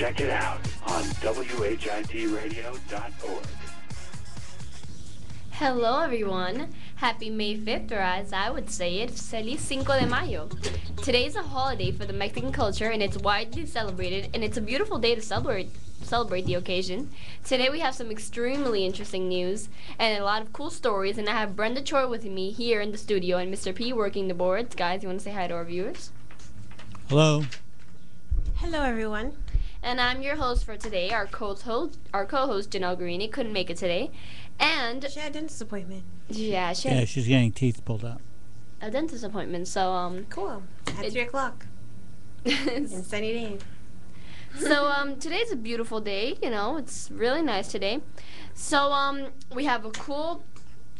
Check it out on WHITradio.org. Hello everyone. Happy May 5th, or as I would say it, Feliz Cinco de Mayo. Today is a holiday for the Mexican culture and it's widely celebrated, and it's a beautiful day to celebrate the occasion. Today we have some extremely interesting news and a lot of cool stories, and I have Brenda Choi with me here in the studio and Mr. P working the boards. Guys, you want to say hi to our viewers? Hello. Hello everyone. And I'm your host for today. Our co-host Janelle Guarini couldn't make it today. And she had a dentist appointment. Yeah, she's getting teeth pulled out. A dentist appointment. So cool. At 3 o'clock. And sunny day. So today's a beautiful day. You know, it's really nice today. So we have a cool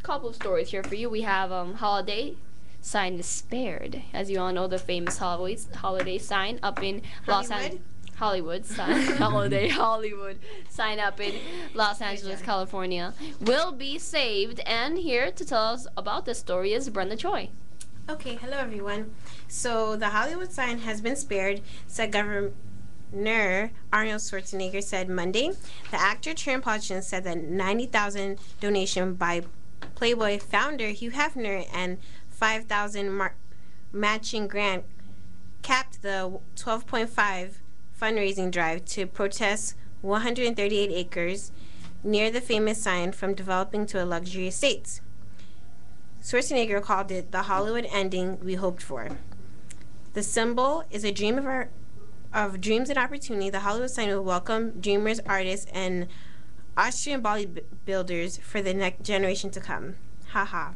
couple of stories here for you. We have holiday sign is spared. As you all know, the famous holiday sign up in Los Angeles. Hollywood sign Hollywood sign up in Los Angeles, California will be saved. And here to tell us about this story is Brenda Choi. Okay, hello everyone. So the Hollywood sign has been spared, said Governor Arnold Schwarzenegger said Monday. The actor turned politician said that $90,000 donation by Playboy founder Hugh Hefner and $5,000 matching grant capped the 12.5 fundraising drive to protest 138 acres near the famous sign from developing to a luxury estate. Schwarzenegger called it the Hollywood ending we hoped for. The symbol is a dream of dreams and opportunity. The Hollywood sign will welcome dreamers, artists, and Austrian bodybuilders for the next generation to come. Haha.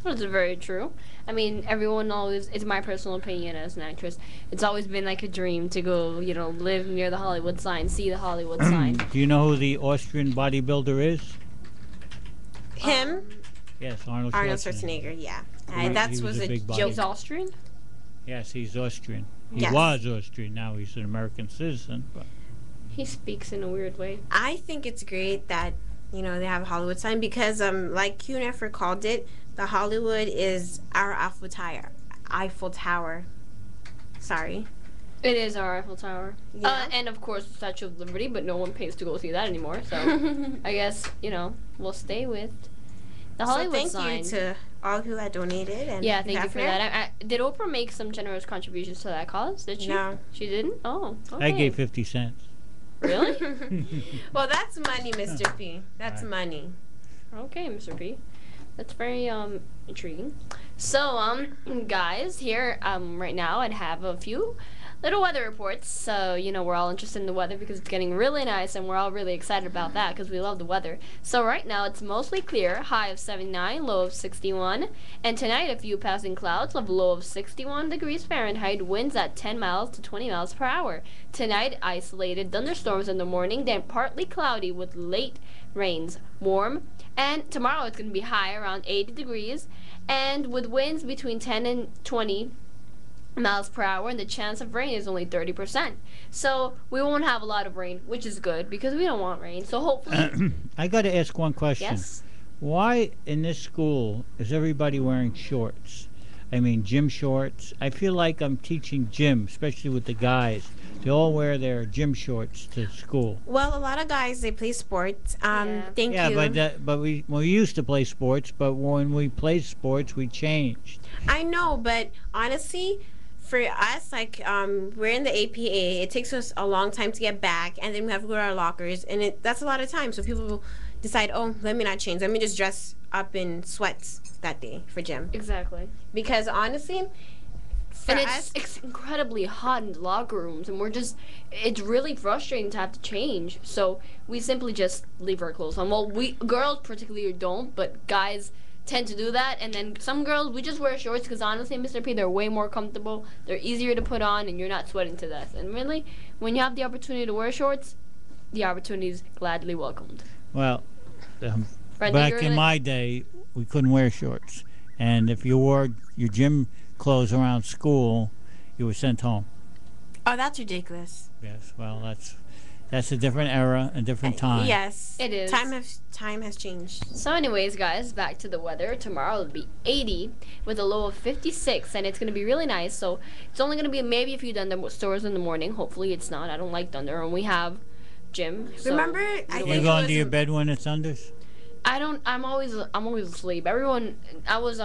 That's very true. I mean, everyone always, it's my personal opinion as an actress, it's always been like a dream to go, you know, live near the Hollywood sign, see the Hollywood sign. Do you know who the Austrian bodybuilder is? Him? Yes, Arnold Schwarzenegger, yeah. That was a joke. He's Austrian? Yes, he's Austrian. He was Austrian. Now he's an American citizen. But he speaks in a weird way. I think it's great that, you know, they have a Hollywood sign because, like Hugh Hefner called it, the Hollywood is our Eiffel Tower. Sorry. It is our Eiffel Tower. Yeah. And of course the Statue of Liberty, but no one pays to go see that anymore. So I guess, you know, we'll stay with the Hollywood sign. Thank you to all who had donated. And yeah, thank you for that. Did Oprah make some generous contributions to that cause? Did she? No. She didn't? Oh, okay. I gave 50 cents. Really? Well, that's money, Mr. P. That's money. Okay, Mr. P. That's very intriguing. So guys, here right now I'd have a few little weather reports. So, you know, we're all interested in the weather because it's getting really nice and we're all really excited about that because we love the weather. So right now it's mostly clear, high of 79, low of 61. And tonight a few passing clouds, a low of 61 degrees Fahrenheit, winds at 10 miles to 20 miles per hour. Tonight isolated thunderstorms in the morning, then partly cloudy with late rains, warm. And tomorrow it's going to be high around 80 degrees and with winds between 10 and 20 miles per hour, and the chance of rain is only 30%. So we won't have a lot of rain, which is good because we don't want rain. So hopefully... I got to ask one question. Yes? Why in this school is everybody wearing shorts? I mean, gym shorts. I feel like I'm teaching gym, especially with the guys. They all wear their gym shorts to school. Well, a lot of guys, they play sports. Thank you. Yeah, but we used to play sports, but when we played sports, we changed. I know, but honestly, for us, like, we're in the APA. It takes us a long time to get back, and then we have to go to our lockers, and that's a lot of time. So people will decide, oh, let me not change. Let me just dress up in sweats that day for gym. Exactly. Because honestly... And it's incredibly hot in the locker rooms, and it's really frustrating to have to change. So we simply just leave our clothes on. Well, girls particularly don't, but guys tend to do that. And then some girls, we just wear shorts because honestly, Mr. P, they're way more comfortable. They're easier to put on, and you're not sweating to death. And really, when you have the opportunity to wear shorts, the opportunity is gladly welcomed. Well, back in my day, we couldn't wear shorts. And if you wore your gym clothes around school, you were sent home. Oh, that's ridiculous. Yes, well, That's a different era, a different time. Yes. It is. Time has changed. So anyways, guys, back to the weather. Tomorrow it'll be 80 with a low of 56, and it's going to be really nice. So it's only going to be maybe a few thunderstorms in the morning. Hopefully it's not. I don't like thunder. And we have gym. So Remember, I think You it go was into your bed when it thunders? I don't. I'm always asleep. Everyone. I was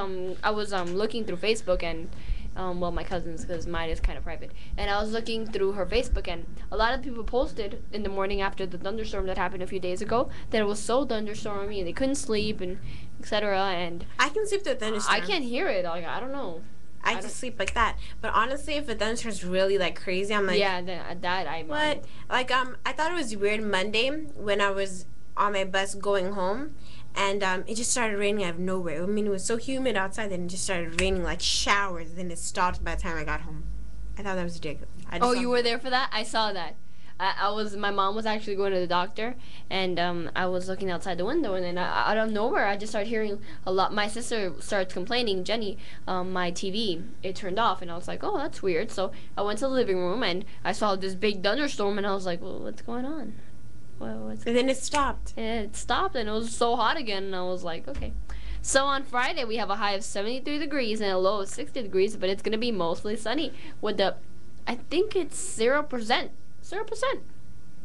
looking through Facebook and well, my cousin's, because mine is kind of private. And I was looking through her Facebook, and a lot of people posted in the morning after the thunderstorm that happened a few days ago that it was so thunderstormy and they couldn't sleep and etc. And I can sleep through a thunderstorm. I can't hear it. Like, I don't know. I just sleep like that. But honestly, if a thunderstorm's really like crazy, I'm like, yeah, that I what? mind. Like I thought it was weird Monday when I was on my bus going home. And it just started raining out of nowhere. I mean, it was so humid outside, then it just started raining like showers. Then it stopped by the time I got home. I thought that was ridiculous. Oh, you were there for that? I saw that. My mom was actually going to the doctor, and I was looking outside the window, and then out of nowhere, I just started hearing a lot. My sister starts complaining, Jenny, my TV, it turned off, and I was like, oh, that's weird. So I went to the living room, and I saw this big thunderstorm, and I was like, well, what's going on? And then it stopped. It stopped, and it was so hot again, and I was like, okay. So on Friday, we have a high of 73 degrees and a low of 60 degrees, but it's going to be mostly sunny with the, I think it's 0%. 0%.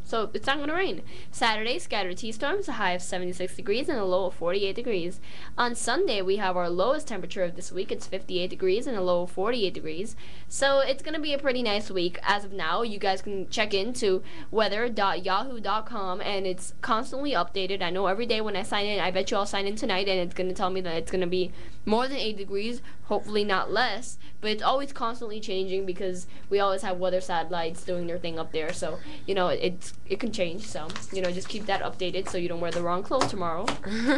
So it's not going to rain. Saturday, scattered T-storms, a high of 76 degrees and a low of 48 degrees. On Sunday, we have our lowest temperature of this week. It's 58 degrees and a low of 48 degrees. So it's going to be a pretty nice week. As of now, you guys can check into weather.yahoo.com, and it's constantly updated. I know every day when I sign in, I bet you I'll sign in tonight, and it's going to tell me that it's going to be more than 8 degrees, hopefully not less. But it's always constantly changing because we always have weather satellites doing their thing up there. So, you know, it can change. So, you know, just keep that updated so you don't wear the wrong clothes tomorrow.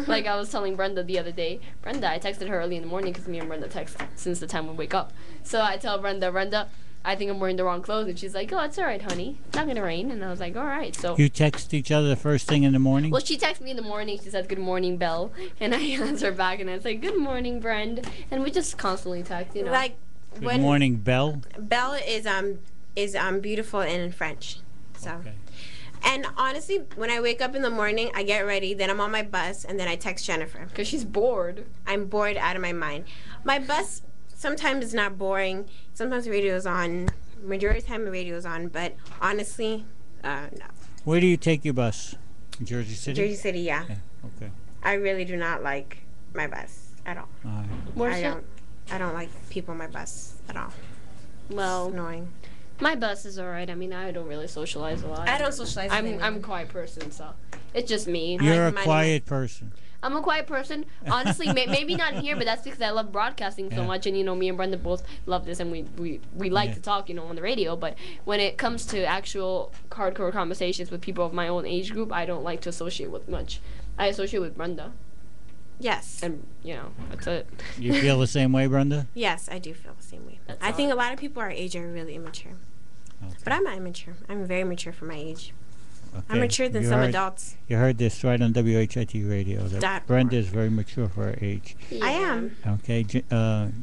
Like I was telling Brenda the other day. Brenda, I texted her early in the morning because me and Brenda text since the time we wake up. So I tell Brenda, I think I'm wearing the wrong clothes. And she's like, oh, it's all right, honey. It's not going to rain. And I was like, all right. So You text each other the first thing in the morning? well, she texted me in the morning. She said, good morning, Belle. And I answer back, and I say, good morning, Brenda. And we just constantly text, you know. Like Good morning, Belle. Belle is beautiful in French. So. Okay. And honestly, when I wake up in the morning, I get ready, then I'm on my bus, and then I text Jennifer. Because she's bored. I'm bored out of my mind. My bus sometimes is not boring. Sometimes the radio's on. Majority of the time the radio's on. But honestly, no. Where do you take your bus? Jersey City? Jersey City, yeah. Okay. I really do not like my bus at all. All right. Where's I don't like people on my bus at all. Well, It's annoying. my bus is alright. I mean, I don't really socialize a lot. I don't socialize with I'm anyone. a quiet person, so it's just me. You're like a quiet person. I'm a quiet person. Honestly, maybe not in here, but that's because I love broadcasting so Yeah. much, and you know, me and Brenda both love this, and we like Yeah. to talk, you know, on the radio. But when it comes to actual hardcore conversations with people of my own age group, I don't like to associate with much. I associate with Brenda, Yes. and you know, that's it. You feel the same way, Brenda? Yes, I do feel the same way. That's I all. think a lot of people our age are really immature. Okay. But I'm not immature. I'm very mature for my age. I'm Okay. mature than You some heard- adults. You heard this right on WHIT radio. That Dot Brenda org. is very mature for her age. I am. Okay.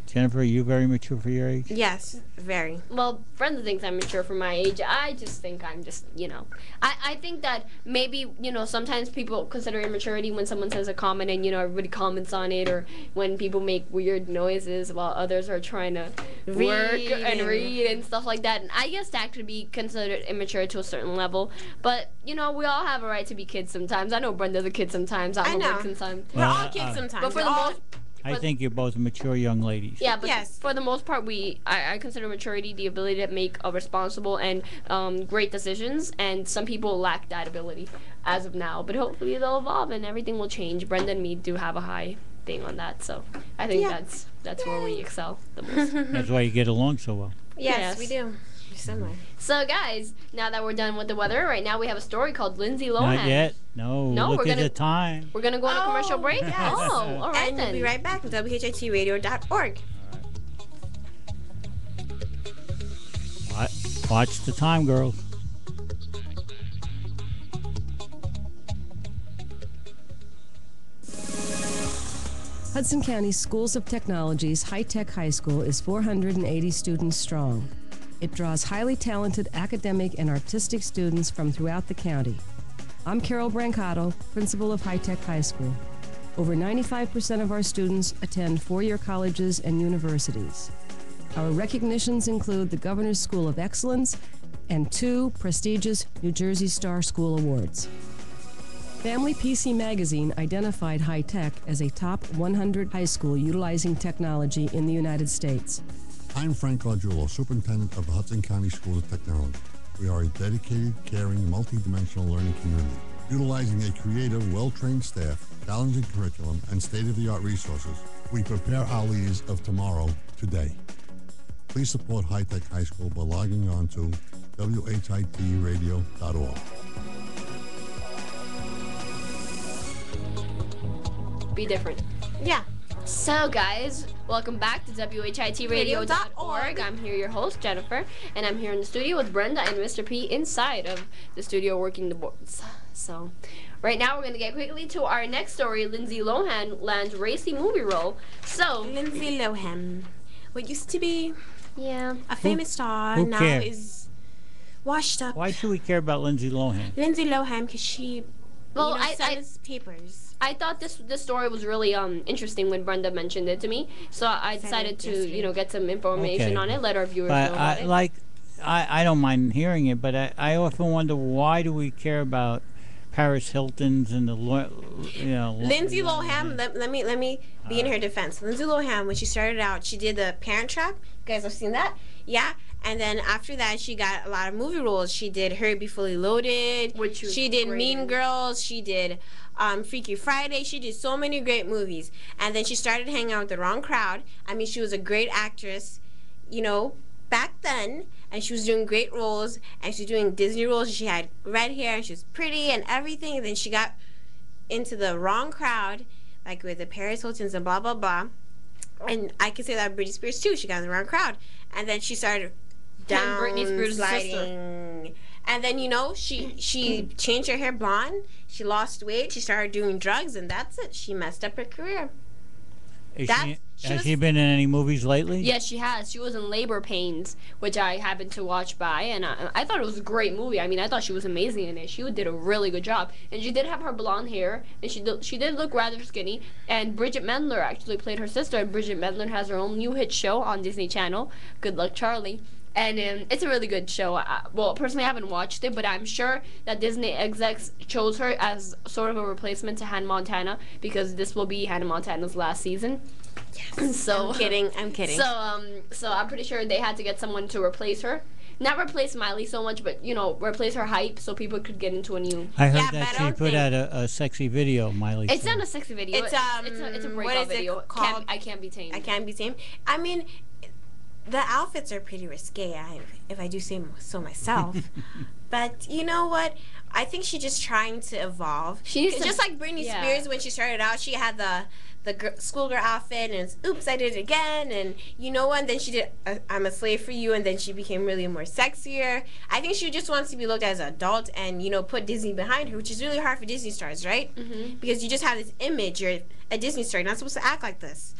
Jennifer, are you very mature for your age? Yes, very. Well, Brenda thinks I'm mature for my age. I just think I'm just, you know. I think that maybe, you know, sometimes people consider immaturity when someone says a comment and, you know, everybody comments on it, or when people make weird noises while others are trying to work and read and stuff like that. And I guess that could be considered immature to a certain level. But, you know, we all have a right to be kids sometimes. I know Brenda's a kid sometimes. I'm I a know. kid sometimes. We're all Uh, kids sometimes. But for We're the all- most I But- think you're both mature young ladies. Yeah, but Yes. for the most part, I consider maturity the ability to make responsible and great decisions, and some people lack that ability as of now. But hopefully they'll evolve and everything will change. Brenda and me do have a high thing on that, so I think Yeah. that's where we excel the most. That's why you get along so well. Yes, Yes. we do. We're similar. So guys, now that we're done with the weather, right now we have a story called Lindsay Lohan. Not yet. No, No, look we're at gonna- the time. We're gonna go on a commercial break. yes. Oh, all right And then. we'll be right back. WHITradio.org. Watch the time, girls. Hudson County Schools of Technology's High Tech High School is 480 students strong. It draws highly talented academic and artistic students from throughout the county. I'm Carol Brancato, principal of High Tech High School. Over 95% of our students attend four-year colleges and universities. Our recognitions include the Governor's School of Excellence and 2 prestigious New Jersey Star School Awards. Family PC Magazine identified High Tech as a top 100 high school utilizing technology in the United States. I'm Frank Gargiulo, Superintendent of the Hudson County School of Technology. We are a dedicated, caring, multi-dimensional learning community. Utilizing a creative, well-trained staff, challenging curriculum, and state-of-the-art resources, we prepare our leaders of tomorrow today. Please support High Tech High School by logging on to WHITradio.org. Be different. Yeah. So, guys, welcome back to WHITradio.org. I'm here, your host, Jennifer, and I'm here in the studio with Brenda and Mr. P inside of the studio working the boards. So, right now we're going to get quickly to our next story. Lindsay Lohan lands racy movie role. So, Lindsay Lohan, what used to be yeah, a famous star, who now cares? is washed up. Why should we care about Lindsay Lohan? Lindsay Lohan, because she well, sells papers. I thought this story was really interesting when Brenda mentioned it to me, so I decided to get some information on it, let our viewers know about it. I don't mind hearing it, but I often wonder, why do we care about Paris Hilton's and the Lindsay Lohan. Let me be in her defense. Lindsay Lohan, when she started out, she did the Parent Trap. You guys have seen that, yeah. And then after that, she got a lot of movie roles. She did Herbie Fully Loaded. She did Mean Girls. She did Freaky Friday. She did so many great movies. And then she started hanging out with the wrong crowd. I mean, she was a great actress, back then. And she was doing great roles. And she was doing Disney roles. She had red hair. And she was pretty and everything. And then she got into the wrong crowd, like with the Paris Hiltons and blah, blah, blah. And I can say that Britney Spears, too. She got in the wrong crowd. And then she started down Britney Spears' sliding. sister. And then she changed her hair blonde. She lost weight. She started doing drugs, and that's it. She messed up her career. Has she been in any movies lately? Yes, she has. She was in Labor Pains, which I happened to watch by, and I thought it was a great movie. I mean, I thought she was amazing in it. She did a really good job, and she did have her blonde hair, and she did look rather skinny. And Bridget Mendler actually played her sister, and Bridget Mendler has her own new hit show on Disney Channel, Good Luck Charlie. And it's a really good show. Well, personally, I haven't watched it, but I'm sure that Disney execs chose her as sort of a replacement to Hannah Montana, because this will be Hannah Montana's last season. Yes. So I'm kidding. So I'm pretty sure they had to get someone to replace her. Not replace Miley so much, but replace her hype so people could get into a new. I heard that she put out a sexy video, Miley. It's not a sexy video. It's a breakout video. Called? I Can't Be Tamed. I Can't Be Tamed. I mean, the outfits are pretty risque, if I do say so myself. But you know what? I think she's just trying to evolve. She's just like Britney Spears when she started out. She had the schoolgirl outfit, and it's, oops, I did it again, and and then she did I'm a Slave for You, and then she became really more sexier. I think she just wants to be looked at as an adult and, put Disney behind her, which is really hard for Disney stars, right? Mm-hmm. Because you just have this image. You're a Disney star. You're not supposed to act like this.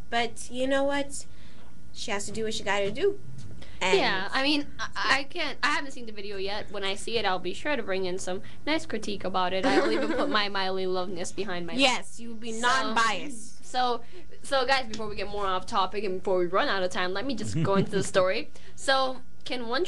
But you know what? She has to do what she got to do. And yeah, I mean, I haven't seen the video yet. When I see it, I'll be sure to bring in some nice critique about it. I'll even put my Miley loveness behind my Yes, you will be non-biased. So guys, before we get more off topic and before we run out of time, let me just go into the story. So, can one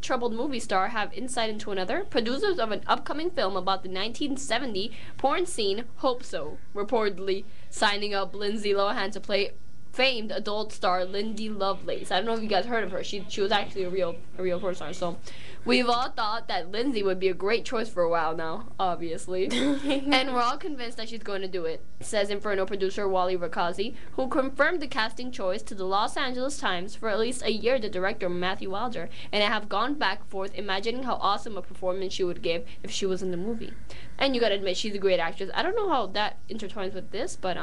troubled movie star have insight into another? Producers of an upcoming film about the 1970 porn scene hope so, reportedly signing up Lindsay Lohan to play famed adult star Lindy Lovelace. I don't know if you guys heard of her. She was actually a real porn star. So we've all thought that Lindsay would be a great choice for a while now, obviously. And we're all convinced that she's going to do it, says Inferno producer Wally Rakazi, who confirmed the casting choice to the Los Angeles Times. For at least a year, the director Matthew Wilder and I have gone back and forth imagining how awesome a performance she would give if she was in the movie. And you gotta admit, she's a great actress. I don't know how that intertwines with this, but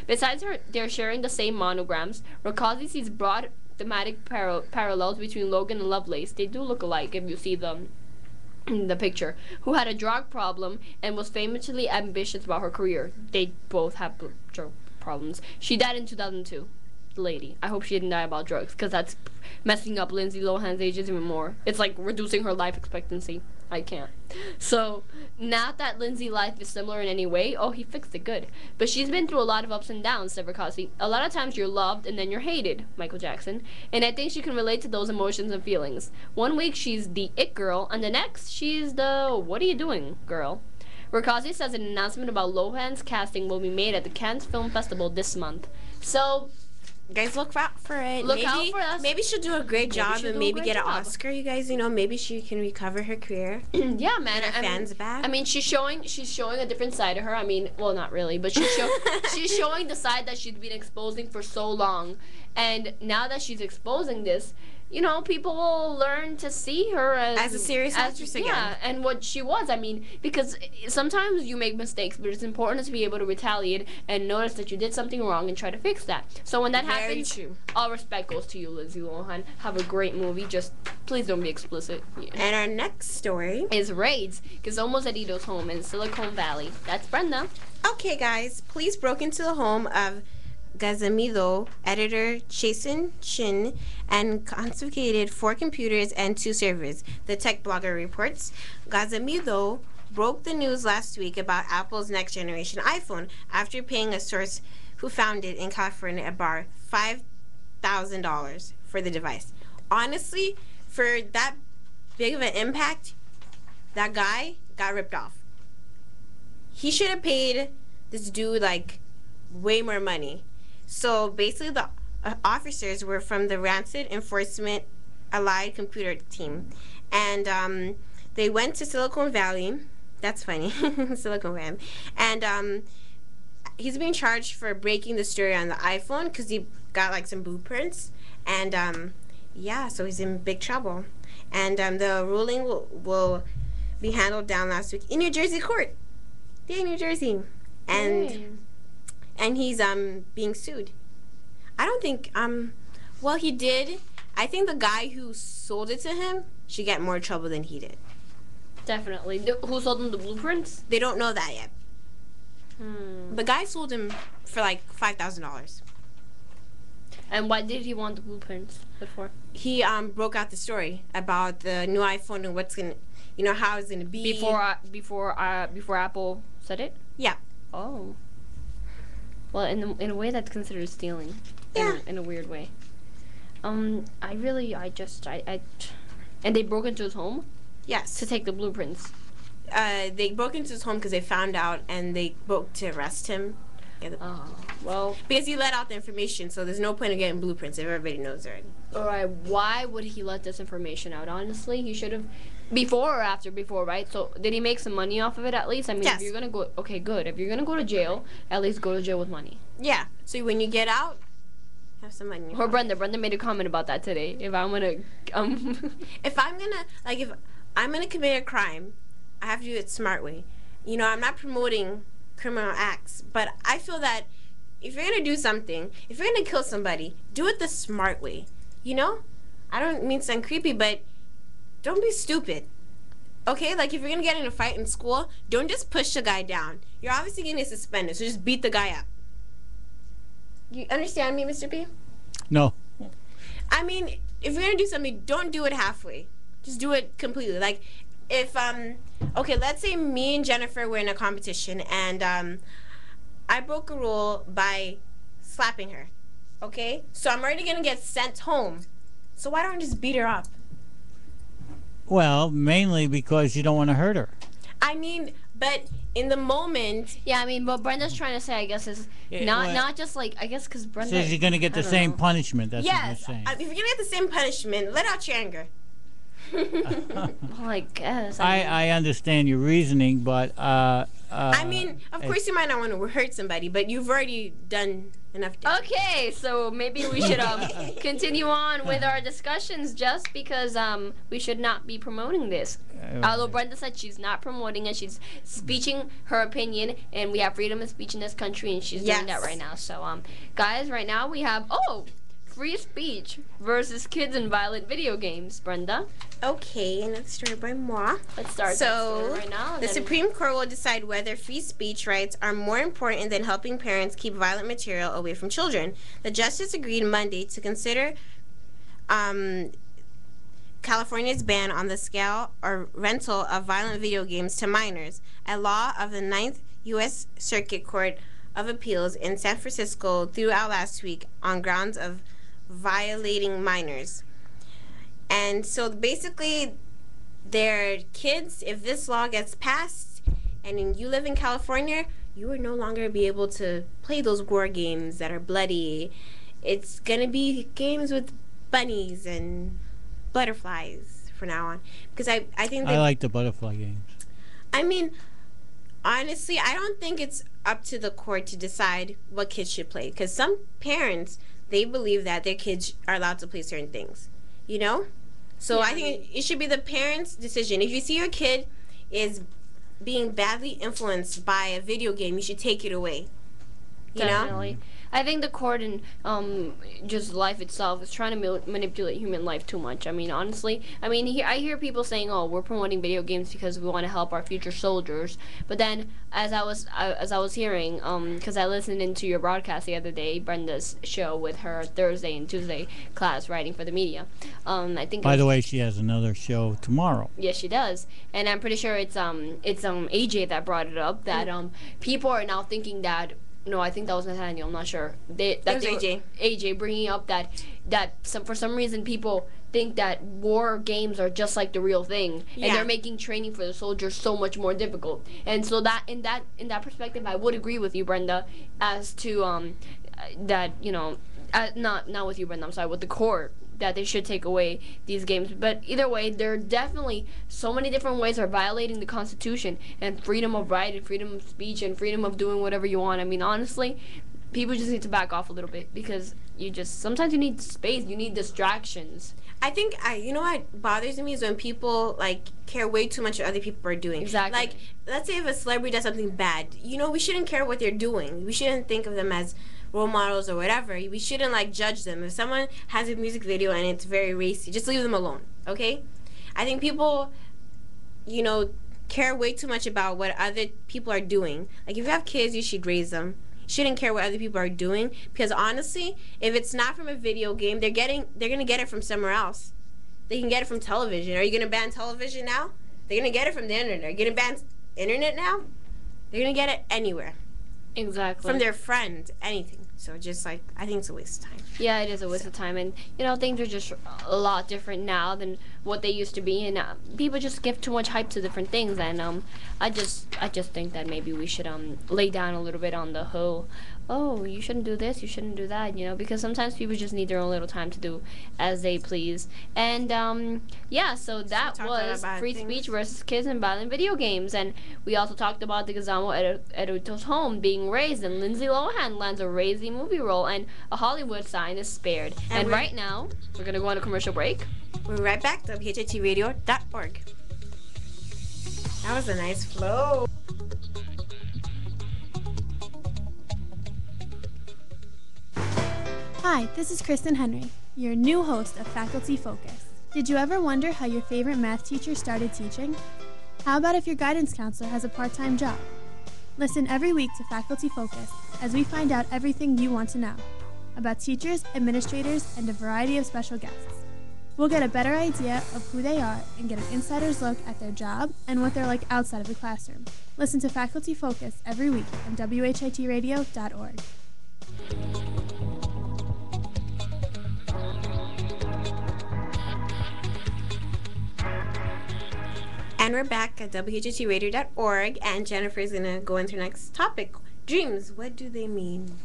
besides her, they're sharing the same monograms. Rakazi sees broad thematic parallels between Logan and Lovelace. They do look alike if you see them in the picture. Who had a drug problem and was famously ambitious about her career. They both have drug problems. She died in 2002. the lady. I hope she didn't die about drugs, because that's messing up Lindsay Lohan's ages even more. It's like reducing her life expectancy. I can't. So, not that Lindsay's life is similar in any way. Oh, he fixed it good. But she's been through a lot of ups and downs, Severkasi. A lot of times you're loved and then you're hated, Michael Jackson. And I think she can relate to those emotions and feelings. One week she's the it girl, and the next she's the what are you doing girl. Rakazi says an announcement about Lohan's casting will be made at the Cannes Film Festival this month. So, guys, look out for it. Look out for us. Maybe she'll do a great job and maybe get an job. Oscar. You guys, maybe she can recover her career. Yeah, man. Get her fans back. I mean, she's showing a different side of her. I mean, well, not really, but she's showing the side that she's been exposing for so long, and now that she's exposing this, people will learn to see her as a serious actress again. Yeah, and what she was. I mean, because sometimes you make mistakes, but it's important to be able to retaliate and notice that you did something wrong and try to fix that. So when that happens, all respect goes to you, Lindsay Lohan. Have a great movie. Just please don't be explicit. Yeah. And our next story is raids. Gizmo's Edito's home in Silicon Valley. That's Brenda. Okay, guys. Police broke into the home of Gazamido editor Chasen Chin and confiscated 4 computers and 2 servers, the tech blogger reports. Gazamido broke the news last week about Apple's next generation iPhone after paying a source who found it in California about $5,000 for the device. Honestly, for that big of an impact, that guy got ripped off. He should have paid this dude way more money. So basically the officers were from the Rancid Enforcement Allied Computer Team. And they went to Silicon Valley. That's funny. Silicon Valley. And he's being charged for breaking the story on the iPhone because he got some blueprints. And yeah, so he's in big trouble. And the ruling will be handled down last week in New Jersey court. Yay, New Jersey. And he's being sued. I don't think well, he did. I think the guy who sold it to him should get more trouble than he did. Definitely. Who sold him the blueprints? They don't know that yet. The guy sold him for $5,000. And why did he want the blueprints before? He broke out the story about the new iPhone and what's gonna, how it's gonna be. Before Apple said it? Yeah. Oh. Well, in a way that's considered stealing. Yeah. In a weird way. And they broke into his home? Yes. To take the blueprints. They broke into his home because they found out and they broke to arrest him. Well. Because he let out the information, so there's no point of getting blueprints if everybody knows already. Alright, why would he let this information out? Honestly, he should have. Before or after? Before, right? So, did he make some money off of it at least? I mean, yes. If you're gonna go. Okay, good. If you're gonna go to jail, at least go to jail with money. Yeah. So, when you get out, have some money. Or Brenda made a comment about that today. If I'm gonna. If I'm gonna commit a crime, I have to do it the smart way. I'm not promoting criminal acts, but I feel that if you're gonna do something, if you're gonna kill somebody, do it the smart way. I don't mean to sound creepy, but don't be stupid. Okay? If you're gonna get in a fight in school, don't just push the guy down. You're obviously gonna get suspended, so just beat the guy up. You understand me, Mr. P? No. I mean, if you're gonna do something, don't do it halfway. Just do it completely. If okay, let's say me and Jennifer were in a competition and I broke a rule by slapping her. Okay? So I'm already gonna get sent home. So why don't I just beat her up? Well, mainly because you don't want to hurt her. I mean, but in the moment. Yeah, I mean, what Brenda's trying to say, I guess, is not just I guess because Brenda. Says you're going to get the same punishment. That's what you're saying. If you're going to get the same punishment, let out your anger. Well, I guess. I understand your reasoning, but. I mean, of course you might not want to hurt somebody, but you've already done enough damage. Okay, so maybe we should continue on with our discussions just because we should not be promoting this. Although Brenda said she's not promoting it, she's speaking her opinion, and we have freedom of speech in this country, and she's doing that right now. So, guys, right now we have, free speech versus kids and violent video games, Brenda? Okay, and it's story by moi. Let's start that story right now. The Supreme Court will decide whether free speech rights are more important than helping parents keep violent material away from children. The justice agreed Monday to consider California's ban on the sale or rental of violent video games to minors, a law of the Ninth U.S. Circuit Court of Appeals in San Francisco threw out last week on grounds of violating minors. And so basically, their kids, if this law gets passed and you live in California, you will no longer be able to play those war games that are bloody. It's going to be games with bunnies and butterflies from now on. Because I think I like the butterfly games. I mean, honestly, I don't think it's up to the court to decide what kids should play. Because some parents, they believe that their kids are allowed to play certain things. You know? So Yeah, I think it should be the parents' decision. If you see your kid is being badly influenced by a video game, you should take it away. You know? Definitely. I think the court and just life itself is trying to manipulate human life too much. I mean, honestly, I hear people saying, "Oh, we're promoting video games because we want to help our future soldiers." But then, as I was hearing, because I listened into your broadcast the other day, Brenda's show with her Thursday and Tuesday class writing for the media. I think. By the way, she has another show tomorrow. Yes, she does, and I'm pretty sure it's AJ that brought it up that people are now thinking that. No, I think that was Nathaniel. I'm not sure. That was AJ. AJ bringing up that for some reason people think that war games are just like the real thing, and they're making training for the soldiers so much more difficult. And so that in that perspective, I would agree with you, Brenda, as to that not with you, Brenda. I'm sorry, with the court. That they should take away these games. But either way, there are definitely so many different ways of violating the Constitution and freedom of right and freedom of speech and freedom of doing whatever you want. I mean, honestly, people just need to back off a little bit because sometimes you need space, you need distractions. I think you know what bothers me is when people care way too much what other people are doing. Exactly. Like, let's say if a celebrity does something bad, we shouldn't care what they're doing. We shouldn't think of them as role models or whatever. We shouldn't judge them. If someone has a music video and it's very racy, just leave them alone, okay? I think people, care way too much about what other people are doing. Like, if you have kids, you should raise them. You shouldn't care what other people are doing because honestly, if it's not from a video game, they're gonna get it from somewhere else. They can get it from television. Are you gonna ban television now? They're gonna get it from the internet. Are you gonna ban internet now? They're gonna get it anywhere. Exactly. From their friend, anything. So just I think it's a waste of time. Yeah, it is a waste of time, and things are just a lot different now than what they used to be, and people just give too much hype to different things, and I just think that maybe we should lay down a little bit on the whole. Oh, you shouldn't do this, you shouldn't do that, because sometimes people just need their own little time to do as they please. And, so that was free speech versus kids and violent video games. And we also talked about the Gazamo Edito's home being raised, and Lindsay Lohan lands a Raising movie role, and a Hollywood sign is spared. And right now, we're going to go on a commercial break. We'll be right back, WHITradio.org. That was a nice flow. Hi, this is Kristen Henry, your new host of Faculty Focus. Did you ever wonder how your favorite math teacher started teaching? How about if your guidance counselor has a part-time job? Listen every week to Faculty Focus as we find out everything you want to know about teachers, administrators, and a variety of special guests. We'll get a better idea of who they are and get an insider's look at their job and what they're like outside of the classroom. Listen to Faculty Focus every week on WHITradio.org. And we're back at WHITradio.org, and Jennifer's going to go into our next topic. Dreams, what do they mean?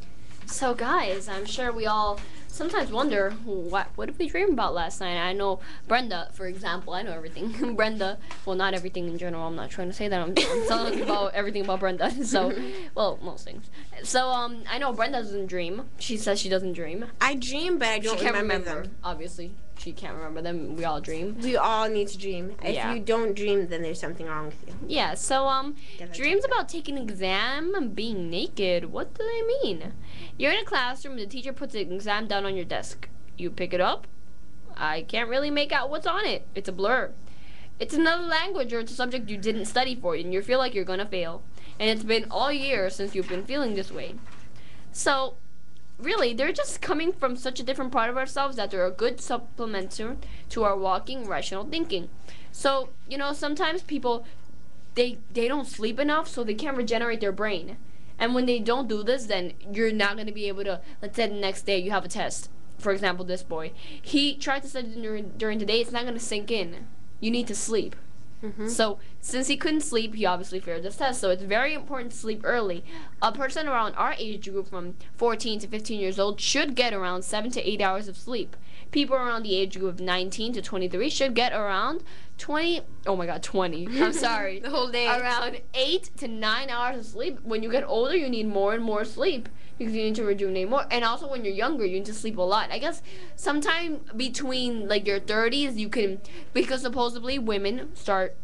So guys, I'm sure we all sometimes wonder, what did we dream about last night? I know Brenda, for example, I know everything. Brenda, well, not everything in general, I'm not trying to say that. I'm talking about everything about Brenda. So, well, most things. So, I know Brenda doesn't dream. She says she doesn't dream. I dream, but I don't she can't remember them. Obviously. She can't remember them. We all dream. We all need to dream. If you don't dream, then there's something wrong with you. Yeah, so, dreams about taking an exam and being naked, what do they mean? You're in a classroom and the teacher puts an exam down on your desk. You pick it up. I can't really make out what's on it. It's a blur. It's another language, or it's a subject you didn't study for, and you feel like you're gonna fail. And it's been all year since you've been feeling this way. So, really, they're just coming from such a different part of ourselves that they're a good supplement to our walking rational thinking. So, sometimes people, they don't sleep enough, so they can't regenerate their brain. And when they don't do this, then you're not going to be able to, let's say the next day you have a test. For example, this boy, he tried to study during the day, it's not going to sink in. You need to sleep. So, since he couldn't sleep, he obviously failed this test. So, it's very important to sleep early. A person around our age group, from 14 to 15 years old, should get around 7 to 8 hours of sleep. People around the age group of 19 to 23 should get around 20. I'm sorry. The whole day. Around 8 to 9 hours of sleep. When you get older, you need more and more sleep, because you need to rejuvenate more. And also when you're younger, you need to sleep a lot. I guess sometime between like your 30s, you can, because supposedly women start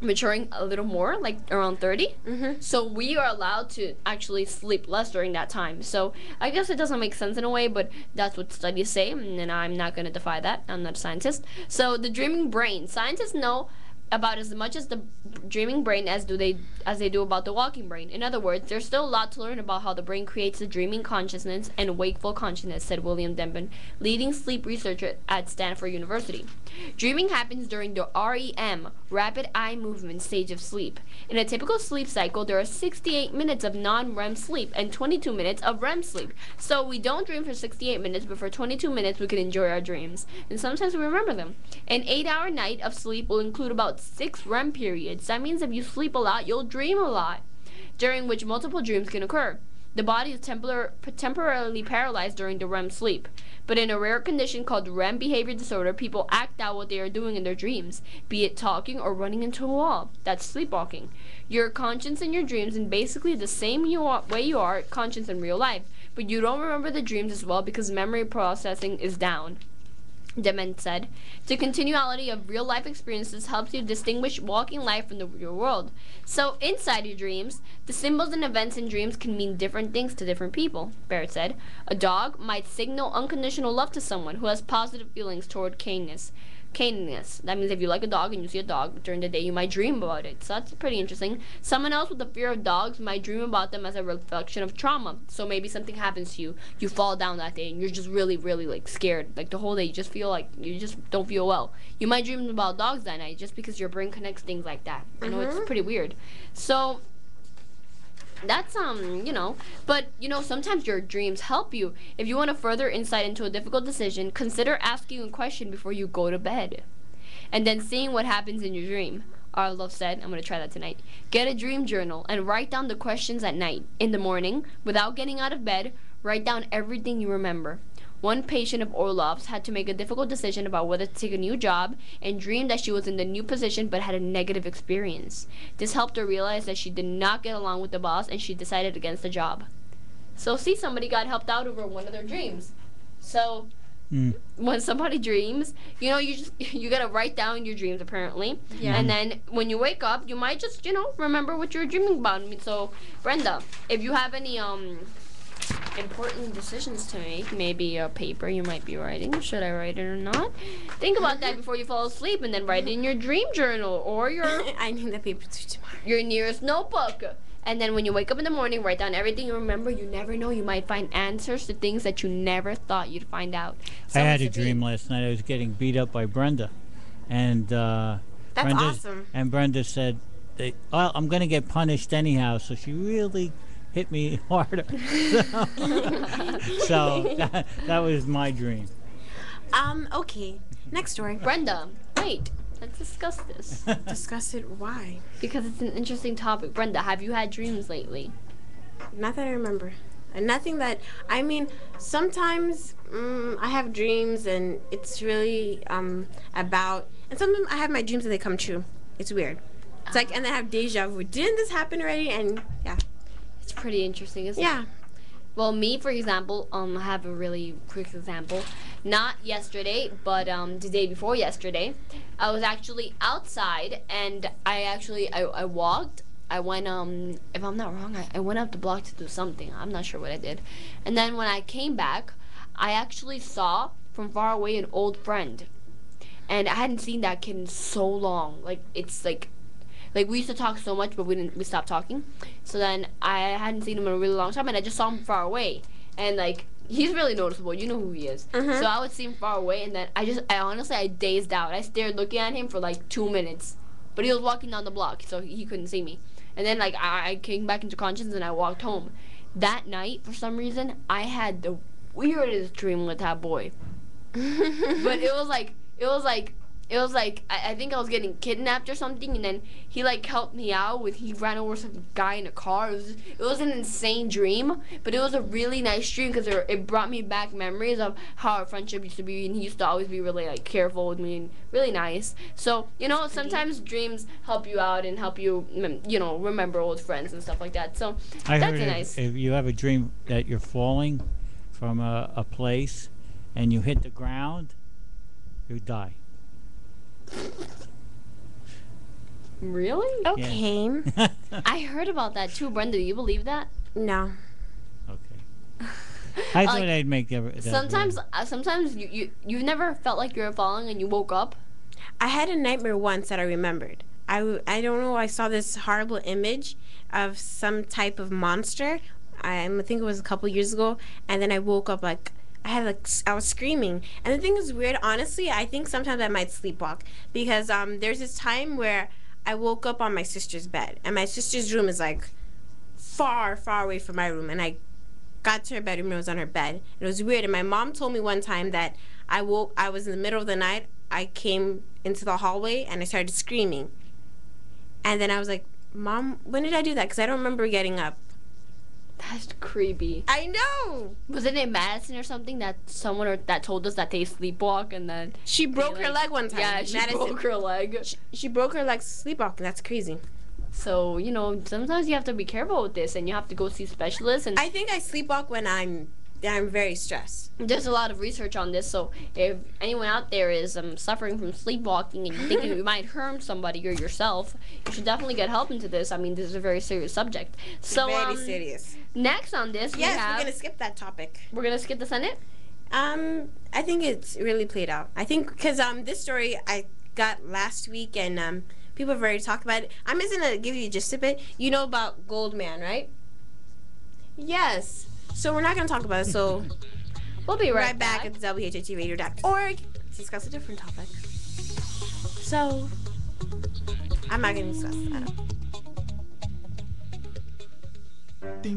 maturing a little more, like around 30. So we are allowed to actually sleep less during that time. So I guess it doesn't make sense in a way, but that's what studies say, and I'm not going to defy that. I'm not a scientist. So the dreaming brain. Scientists know about as much as the dreaming brain as they do about the walking brain. In other words, there's still a lot to learn about how the brain creates the dreaming consciousness and wakeful consciousness, said William Denman, leading sleep researcher at Stanford University. Dreaming happens during the REM, rapid eye movement stage of sleep. In a typical sleep cycle, there are 68 minutes of non-REM sleep and 22 minutes of REM sleep. So we don't dream for 68 minutes, but for 22 minutes we can enjoy our dreams. And sometimes we remember them. An 8-hour night of sleep will include about 6 REM periods. That means if you sleep a lot, you'll dream a lot, during which multiple dreams can occur. The body is temporarily paralyzed during the REM sleep. But in a rare condition called REM behavior disorder, people act out what they are doing in their dreams, be it talking or running into a wall. That's sleepwalking. You're conscious in your dreams in basically the same way you are conscious in real life, but you don't remember the dreams as well because memory processing is down. Dement said, the continuality of real-life experiences helps you distinguish walking life from the real world. So, inside your dreams, the symbols and events in dreams can mean different things to different people, Barrett said. A dog might signal unconditional love to someone who has positive feelings toward kindness. That means if you like a dog and you see a dog during the day, you might dream about it. So that's pretty interesting. Someone else with a fear of dogs might dream about them as a reflection of trauma. So maybe something happens to you, you fall down that day, and you're just really, really like scared. Like the whole day, you just feel like you just don't feel well. You might dream about dogs that night just because your brain connects things like that. I know it's pretty weird. So that's but sometimes your dreams help you. If you want a further insight into a difficult decision, consider asking a question before you go to bed and then seeing what happens in your dream. Arlov said, I'm going to try that tonight. Get a dream journal and write down the questions at night. In the morning, without getting out of bed, write down everything you remember. One patient of Orlov's had to make a difficult decision about whether to take a new job and dreamed that she was in the new position but had a negative experience. This helped her realize that she did not get along with the boss and she decided against the job. So see, somebody got helped out over one of their dreams. So when somebody dreams, you gotta write down your dreams apparently. Yeah. And then when you wake up, you might just, remember what you're dreaming about. So Brenda, if you have any important decisions to make, maybe a paper you might be writing, should I write it or not, think about that before you fall asleep and then write it in your dream journal or your I need the paper too tomorrow. Your nearest notebook. And then when you wake up in the morning, write down everything you remember. You never know, you might find answers to things that you never thought you'd find out. I had a dream last night. I was getting beat up by Brenda, and that's awesome. And Brenda said, well, I'm going to get punished anyhow, so she really hit me harder. So that was my dream. Okay. Next story. Brenda, wait. Let's discuss this. Discuss it? Why? Because it's an interesting topic. Brenda, have you had dreams lately? Not that I remember. Nothing that... I mean, sometimes I have dreams and it's really about... And sometimes I have my dreams and they come true. It's weird. It's like, and I have deja vu. Didn't this happen already? And yeah. It's pretty interesting, isn't it? Yeah. Well, me, for example, I have a really quick example. Not yesterday, but the day before yesterday, I was actually outside, and I walked. I went, if I'm not wrong, I went up the block to do something. I'm not sure what I did. And then when I came back, I actually saw from far away an old friend. And I hadn't seen that kid in so long. Like, it's like we used to talk so much, but we stopped talking. So then I hadn't seen him in a really long time, and I just saw him far away. And like, he's really noticeable. You know who he is. So I would see him far away, and then I honestly dazed out. I stared looking at him for like 2 minutes. But he was walking down the block, so he couldn't see me. And then like I came back into conscience and I walked home. That night, for some reason, I had the weirdest dream with that boy. But it was like I think I was getting kidnapped or something, and then he like helped me out he ran over some guy in a car. It was an insane dream, but it was a really nice dream because it brought me back memories of how our friendship used to be, and he used to always be really like careful with me and really nice. So sometimes dreams help you out and help you remember old friends and stuff like that. So that's nice. If you have a dream that you're falling from a place and you hit the ground, you die. Really? Okay. Yeah. I heard about that too, Brenda. Do you believe that? No. Okay. I thought I'd make that. Sometimes you've never felt like you were falling and you woke up. I had a nightmare once that I remembered. I don't know. I saw this horrible image of some type of monster. I think it was a couple years ago, and then I woke up like. I was screaming. And the thing is weird, honestly, I think sometimes I might sleepwalk because there's this time where I woke up on my sister's bed, and my sister's room is like far, far away from my room, and I got to her bedroom and I was on her bed. And it was weird, and my mom told me one time that I was in the middle of the night, I came into the hallway and I started screaming. And then I was like, Mom, when did I do that? Because I don't remember getting up. That's creepy. I know. Wasn't it Madison or something that that told us that they sleepwalk and then she broke her leg one time? Yeah, she broke her leg. She broke her leg sleepwalking. That's crazy. So sometimes you have to be careful with this, and you have to go see specialists. And I think I sleepwalk when I'm very stressed. There's a lot of research on this, so if anyone out there is suffering from sleepwalking and you think you might harm somebody or yourself, you should definitely get help into this. I mean, this is a very serious subject. So very serious. We're gonna skip that topic. We're gonna skip the Senate. I think it's really played out. I think because this story I got last week, and people have already talked about it. I'm just gonna give you just a bit. You know about Goldman, right? Yes. So we're not gonna talk about it. So we'll be right back at WHITradio.org to discuss a different topic. So I'm not gonna discuss that.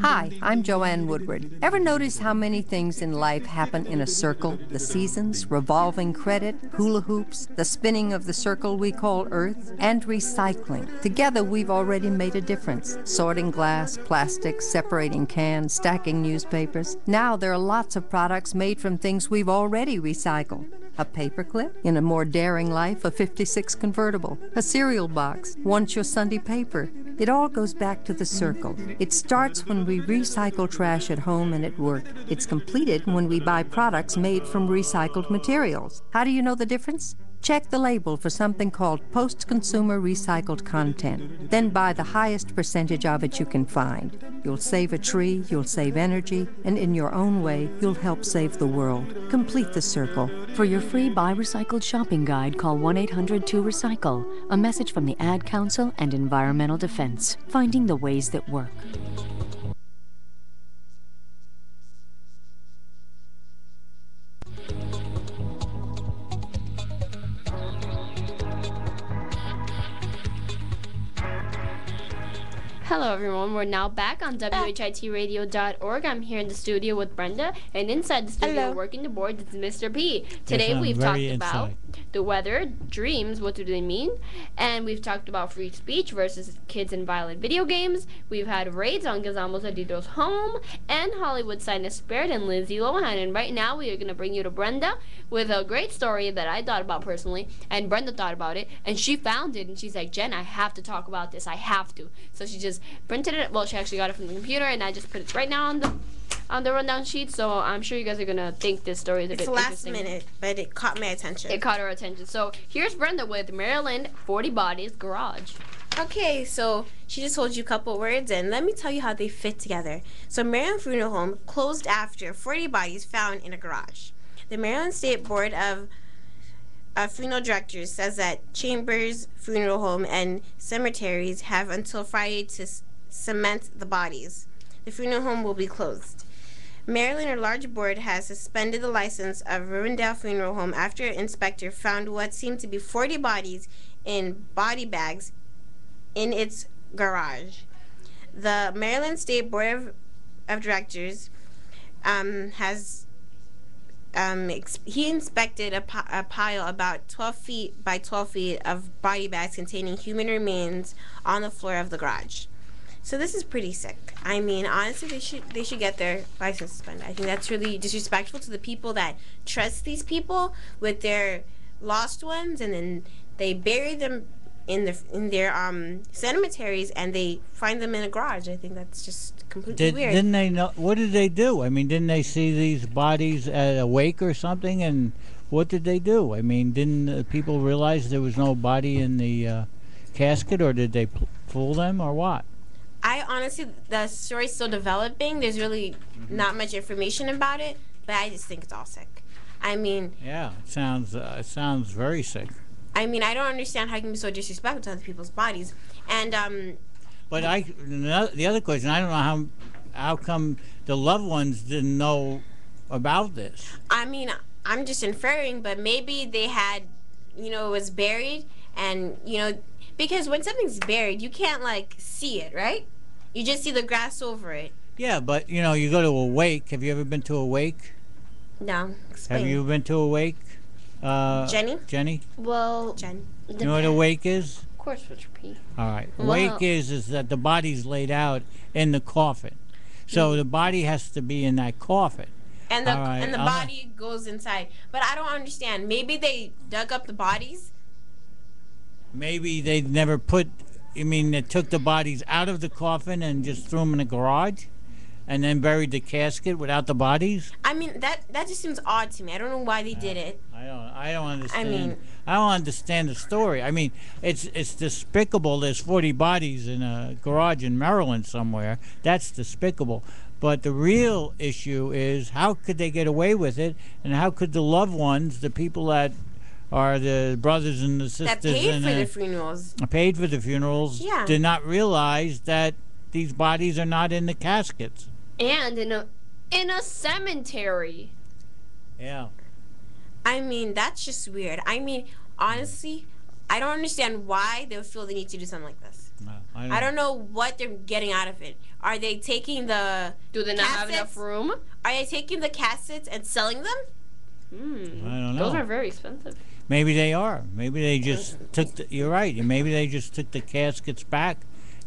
Hi, I'm Joanne Woodward. Ever notice how many things in life happen in a circle? The seasons, revolving credit, hula hoops, the spinning of the circle we call Earth, and recycling. Together we've already made a difference. Sorting glass, plastic, separating cans, stacking newspapers. Now there are lots of products made from things we've already recycled. A paperclip, in a more daring life, a 56 convertible, a cereal box, once your Sunday paper. It all goes back to the circle. It starts when we recycle trash at home and at work. It's completed when we buy products made from recycled materials. How do you know the difference? Check the label for something called post-consumer recycled content. Then buy the highest percentage of it you can find. You'll save a tree, you'll save energy, and in your own way, you'll help save the world. Complete the circle. For your free Buy Recycled shopping guide, call 1-800-2-RECYCLE. A message from the Ad Council and Environmental Defense. Finding the ways that work. Hello everyone, we're now back on WHITradio.org. I'm here in the studio with Brenda, and inside the studio working the board is Mr. P. Today we've talked about the weather, dreams, what do they mean, and we've talked about free speech versus kids and violent video games. We've had raids on Gazamos Adito's home, and Hollywood sign is spared, and Lindsay Lohan. And right now we are going to bring you to Brenda with a great story that I thought about personally, and Brenda thought about it, and she found it, and she's like, Jen, I have to talk about this. I have to. So she just printed it. Well, she actually got it from the computer, and I just put it right now on the rundown sheet. So I'm sure you guys are gonna think this story is a bit interesting. It's last minute, but it caught my attention. It caught her attention. So here's Brenda with Maryland 40 Bodies Garage. Okay, so she just told you a couple words, and let me tell you how they fit together. So Maryland Funeral Home closed after 40 bodies found in a garage. The Maryland State Board of Funeral Directors says that Chambers Funeral Home and cemeteries have until Friday to cement the bodies. The funeral home will be closed. Maryland at-large board has suspended the license of Rivendell Funeral Home after an inspector found what seemed to be 40 bodies in body bags in its garage. The Maryland State Board of Directors he inspected a pile about 12 feet by 12 feet of body bags containing human remains on the floor of the garage. So this is pretty sick. I mean, honestly, they should get their license suspended. I think that's really disrespectful to the people that trust these people with their lost ones, and then they bury them in their cemeteries, and they find them in a garage. I think that's just completely weird. Didn't they know? What did they do? I mean, didn't they see these bodies at a wake or something? And what did they do? I mean, didn't people realize there was no body in the casket, or did they fool them, or what? I honestly, the story's still developing. There's really not much information about it, but I just think it's all sick. I mean, yeah, it sounds very sick. I mean, I don't understand how you can be so disrespectful to other people's bodies. And but the other question, I don't know how come the loved ones didn't know about this. I mean, I'm just inferring, but maybe they had, it was buried, and because when something's buried, you can't see it, right? You just see the grass over it. Yeah, but you go to a wake. Have you ever been to a wake? No. Explain. Have you been to a wake? Jenny? Well, Jen. You know what a wake is? Of course, Mr. P. All right. Wake is that the body's laid out in the coffin. So the body has to be in that coffin. And the body goes inside. But I don't understand. Maybe they dug up the bodies. Maybe they never they took the bodies out of the coffin and just threw them in a garage? And then buried the casket without the bodies? I mean, that just seems odd to me. I don't know why they did it. I don't understand. I don't understand the story. I mean, it's despicable. There's 40 bodies in a garage in Maryland somewhere. That's despicable. But the real issue is, how could they get away with it? And how could the loved ones, the people that are the brothers and the sisters, that paid for the funerals, yeah, did not realize that these bodies are not in the caskets. And in a cemetery. Yeah. I mean, that's just weird. I mean, honestly, I don't understand why they would feel the need to do something like this. No, I don't know what they're getting out of it. Are they taking the Do they not have enough room? Are they taking the caskets and selling them? I don't know. Those are very expensive. Maybe they are. Maybe they just took you're right. Maybe they just took the caskets back.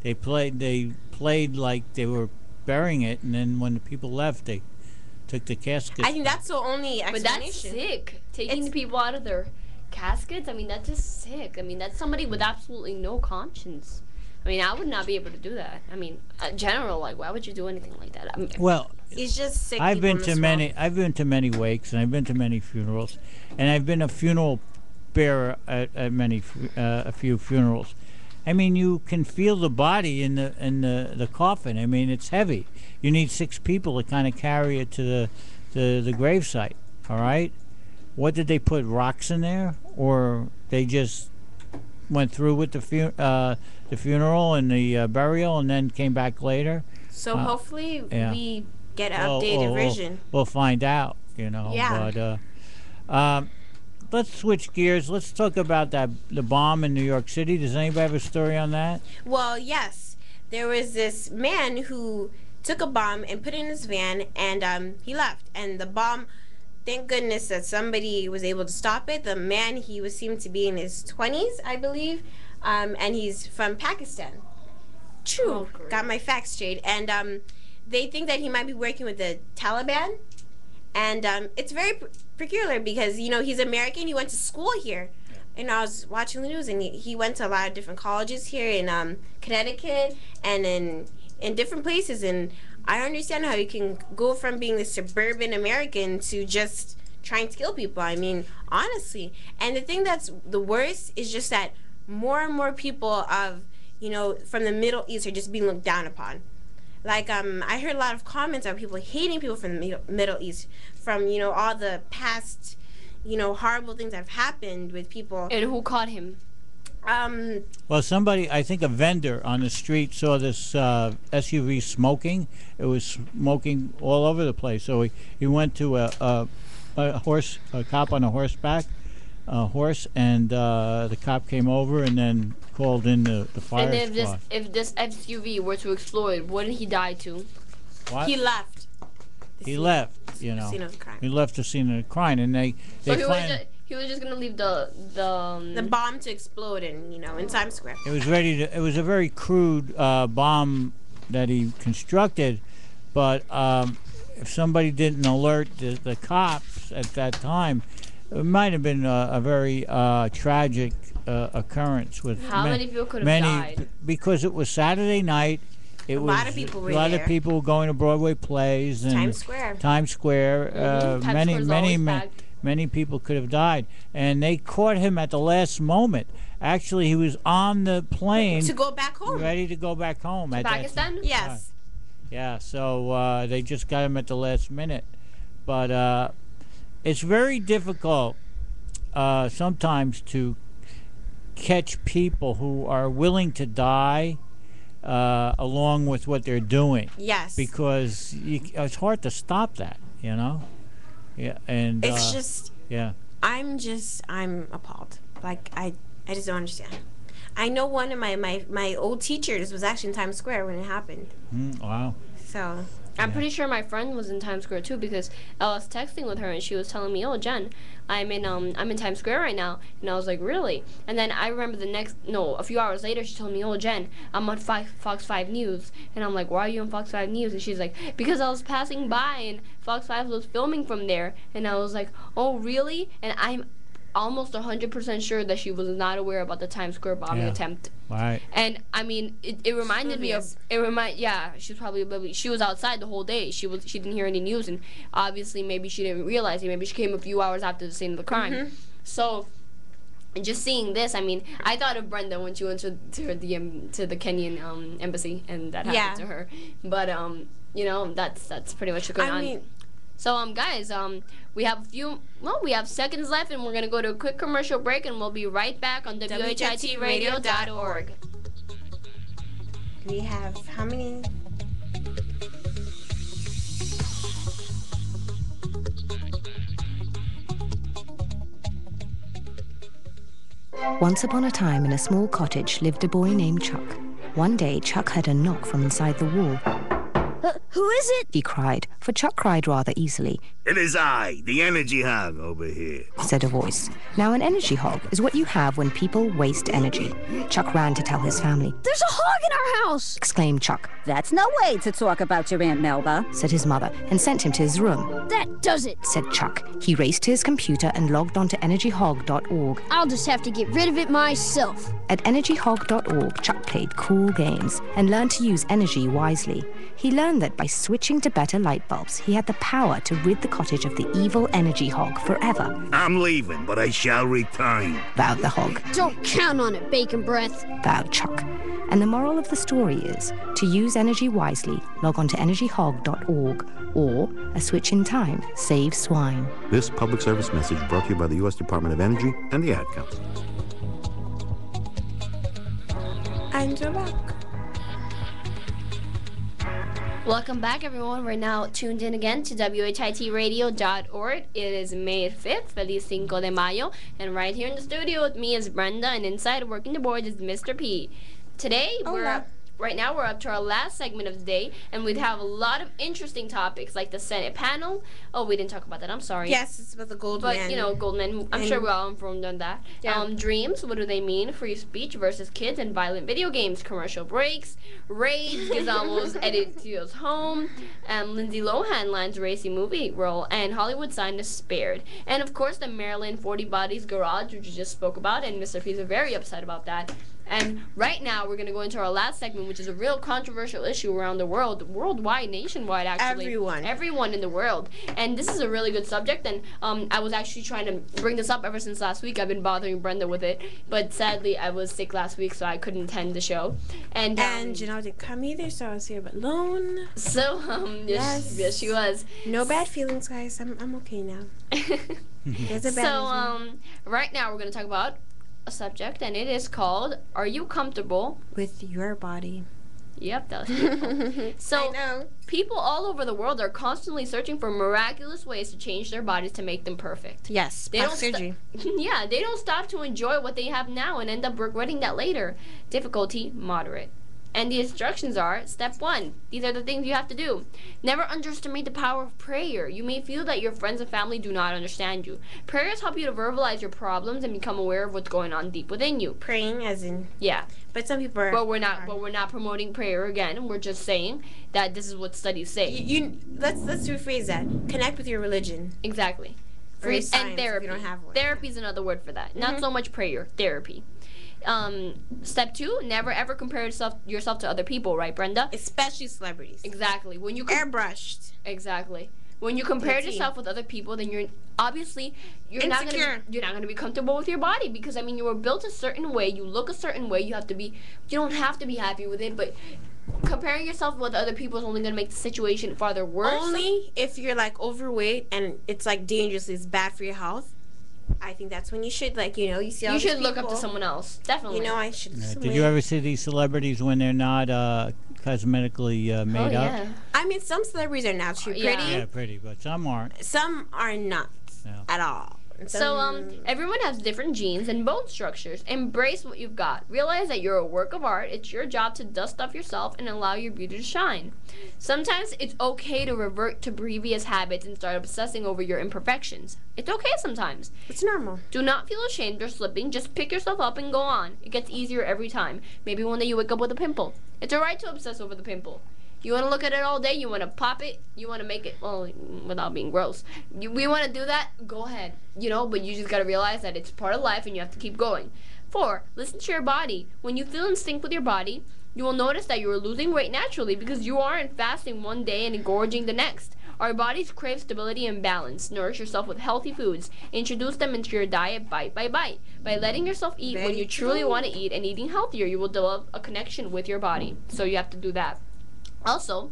They played like they were burying it, and then when the people left, they took the caskets. I think that's the only explanation. But that's sick. Taking the people out of their caskets. I mean, that's just sick. I mean, that's somebody with absolutely no conscience. I mean, I would not be able to do that. I mean, in general, why would you do anything like that? I mean, well, it's just sick. I've been to many wakes, and I've been to many funerals, and I've been a funeral bearer at a few funerals. I mean, you can feel the body in the coffin. I mean, it's heavy. You need 6 people to kind of carry it to the gravesite. All right. What did they put, rocks in there, or they just went through with the funeral and the burial, and then came back later? So hopefully we get an updated version. We'll find out. Yeah. But let's switch gears. Let's talk about the bomb in New York City. Does anybody have a story on that? Well, yes. There was this man who took a bomb and put it in his van, and he left. And the bomb, thank goodness that somebody was able to stop it. The man, seemed to be in his 20s, I believe, and he's from Pakistan. True. Oh, got my facts straight. And they think that he might be working with the Taliban. And it's very peculiar because, he's American. He went to school here. And I was watching the news, and he went to a lot of different colleges here in Connecticut and in different places. And I understand how you can go from being the suburban American to just trying to kill people. I mean, honestly. And the thing that's the worst is just that more and more people from the Middle East are just being looked down upon. Like, I heard a lot of comments of people hating people from the Middle East, from, you know, all the past, you know, horrible things that have happened with people. And who caught him? Well, somebody, I think a vendor on the street saw this SUV smoking. It was smoking all over the place. So he went to a cop on a horseback horse, and the cop came over and then called in the fire squad. And if this SUV were to explode, wouldn't he die too? What? He left. He left, you know. Scene of the crime. He left the scene of the crime, and they he was just gonna leave the bomb to explode in Times Square. It was ready to. It was a very crude bomb that he constructed, but if somebody didn't alert the cops at that time, it might have been a very tragic occurrence. With how many people could have died? Because it was Saturday night. A lot of people were there. A lot of people were going to Broadway plays and Times Square. Times Square. Many people could have died, and they caught him at the last moment. Actually, he was on the plane to go back home, ready to go back home. To Pakistan? Yes. Yeah. So they just got him at the last minute, but it's very difficult sometimes to catch people who are willing to die along with what they're doing. Yes. Because it's hard to stop that, you know. Yeah, and it's just. Yeah. I'm appalled. Like I just don't understand. I know one of my old teachers was actually in Times Square when it happened. Wow. So. I'm pretty sure my friend was in Times Square too, because I was texting with her and she was telling me, "Oh, Jen, I'm in Times Square right now," and I was like, "Really?" And then I remember a few hours later, she told me, "Oh, Jen, I'm on Fox 5 News," and I'm like, "Why are you on Fox 5 News?" And she's like, "Because I was passing by and Fox 5 was filming from there," and I was like, "Oh, really?" And I'm almost 100% sure that she was not aware about the Times Square bombing attempt. Right. And I mean, it reminded me of she was outside the whole day. She didn't hear any news, and obviously maybe she didn't realize it. Maybe she came a few hours after the scene of the crime. Mm-hmm. So, and just seeing this, I mean, I thought of Brenda when she went to the Kenyan embassy, and that happened to her. But that's pretty much what's going on. So, guys, we have seconds left, and we're going to go to a quick commercial break, and we'll be right back on WHITradio.org. We have how many? Once upon a time, in a small cottage, lived a boy named Chuck. One day, Chuck heard a knock from inside the wall. Who is it? He cried, for Chuck cried rather easily. It is I, the energy hog over here, said a voice. Now, an energy hog is what you have when people waste energy. Chuck ran to tell his family. There's a hog in our house, exclaimed Chuck. That's no way to talk about your Aunt Melba, said his mother, and sent him to his room. That does it, said Chuck. He raced to his computer and logged on to energyhog.org. I'll just have to get rid of it myself. At energyhog.org, Chuck played cool games and learned to use energy wisely. He learned that by switching to better light bulbs, he had the power to rid the cottage of the evil energy hog forever. I'm leaving, but I shall return, vowed the hog. Don't count on it, Bacon Breath, vowed Chuck. And the moral of the story is, to use energy wisely, log on to energyhog.org, or a switch in time saves swine. This public service message brought to you by the U.S. Department of Energy and the Ad Council. And we're back. Welcome back, everyone. We're now tuned in again to WHITradio.org. It is May 5th, Feliz Cinco de Mayo, and right here in the studio with me is Brenda, and inside working the board is Mr. P. Today, Right now, we're up to our last segment of the day, and we'd have a lot of interesting topics, like the Senate panel. Oh, we didn't talk about that. I'm sorry. Yes, it's about the Goldman. But, Goldman, I'm sure we're all informed on that. Yeah. Dreams, what do they mean? Free speech versus kids and violent video games. Commercial breaks. Raids, Gizmo's Edit Teal's home. Lindsay Lohan lands racy movie role. And Hollywood sign is spared. And, of course, the Maryland 40 Bodies Garage, which you just spoke about, and Mr. P's are very upset about that. And right now, we're going to go into our last segment, which is a real controversial issue around the world, worldwide, nationwide, actually. Everyone in the world. And this is a really good subject, and I was actually trying to bring this up ever since last week. I've been bothering Brenda with it, but sadly, I was sick last week, so I couldn't attend the show. And Janelle didn't come either, so I was here alone. So, yes, she was. No bad feelings, guys. I'm okay now. There's a bad reason. Right now, we're going to talk about a subject, and it is called, are you comfortable with your body? Yep, that was beautiful. So, I know. People all over the world are constantly searching for miraculous ways to change their bodies to make them perfect. Yes, plastic surgery. Yeah, they don't stop to enjoy what they have now and end up regretting that later. Difficulty, moderate. And the instructions are, step 1, these are the things you have to do. Never underestimate the power of prayer. You may feel that your friends and family do not understand you. Prayers help you to verbalize your problems and become aware of what's going on deep within you. Praying as in? Yeah. But some people are... But we're not promoting prayer again. We're just saying that this is what studies say. Let's rephrase that. Connect with your religion. Exactly. And therapy. You don't have one. Therapy is another word for that. Not so much prayer. Therapy. Step 2, never ever compare yourself to other people, right, Brenda? Especially celebrities. Exactly. When you airbrushed. Exactly. When you compare yourself with other people, then you're not gonna be comfortable with your body, because I mean you were built a certain way, you look a certain way, you don't have to be happy with it, but comparing yourself with other people is only gonna make the situation farther worse. Only if you're like overweight and it's like dangerous, it's bad for your health. I think that's when you should, like, you see all you these should look people. up to someone else. Definitely. I should. Did you ever see these celebrities when they're not cosmetically made up? I mean, some celebrities are naturally pretty. Yeah, pretty, but some aren't. Some are not at all. So, everyone has different genes and bone structures. Embrace what you've got. Realize that you're a work of art. It's your job to dust off yourself and allow your beauty to shine. Sometimes it's okay to revert to previous habits and start obsessing over your imperfections. It's okay sometimes. It's normal. Do not feel ashamed or slipping. Just pick yourself up and go on. It gets easier every time. Maybe one day you wake up with a pimple. It's alright to obsess over the pimple. You want to look at it all day, you want to pop it, you want to make it, well, without being gross. We want to do that, go ahead. But you just got to realize that it's part of life and you have to keep going. 4, listen to your body. When you feel in sync with your body, you will notice that you are losing weight naturally because you aren't fasting one day and engorging the next. Our bodies crave stability and balance. Nourish yourself with healthy foods. Introduce them into your diet bite by bite. By letting yourself eat when you truly want to eat and eating healthier, you will develop a connection with your body. So you have to do that. Also,